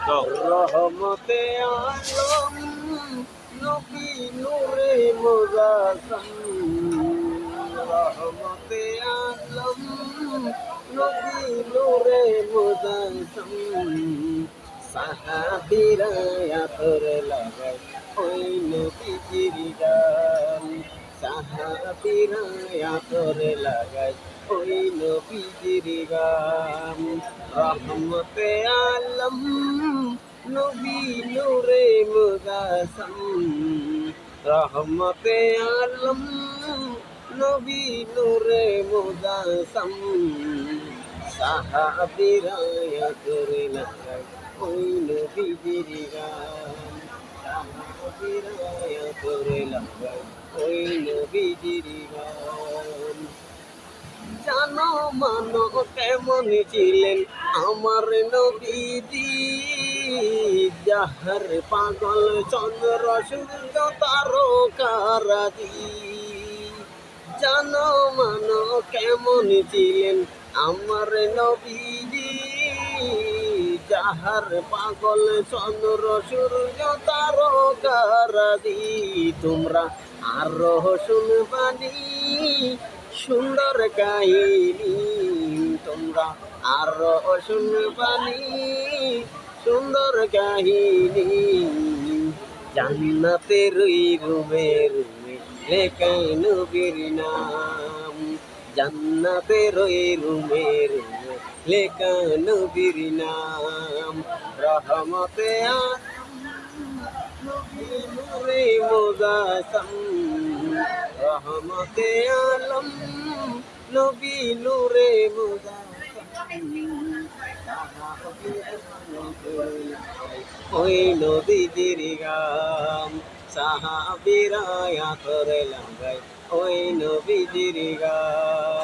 যাও। রহমতে আলম নবী নূরে মুজাসসাম রহমতে আলম নবী নূরে মুজাসসাম সাহাবীরা আতর লাগায় ওই নবীজির গান সাহাবীরা আতর লাগায় ওই নবীজির গান রহমতে আলম নবী নূরে মুজাসসাম রহমতে আলম নবী নূরে মুজাসসাম সাহাবীরা করে লাগায় ওই নবীজির গান সাহাবীরা করে লাগায় ওই নবীজির গান জানো মানো কেমন ছিলেন আমার নবীজি যাহার পাগল চন্দ্র সূর্য তারকারাজি জানো মানো কেমন ছিলেন আমার নবীজি যাহার পাগল চন্দ্র সূর্য তারকারাজি তোমরা আরো শুনবানি সুন্দর কাহিনী তোমরা আরো শুনবানি সুন্দর কাহিনী জান্নাতের রুমে রুমে লেখাই নবীর নাম জান্নাতের রুমে রুমে লেখা নবীর নাম রহমতে নবী নূরে মুজাসসাম রহমতে আলম নবী নূরে মুজাসসাম ওই নদীজির গান সাহাবীরা আতর লাগায় ওই নবীজির গান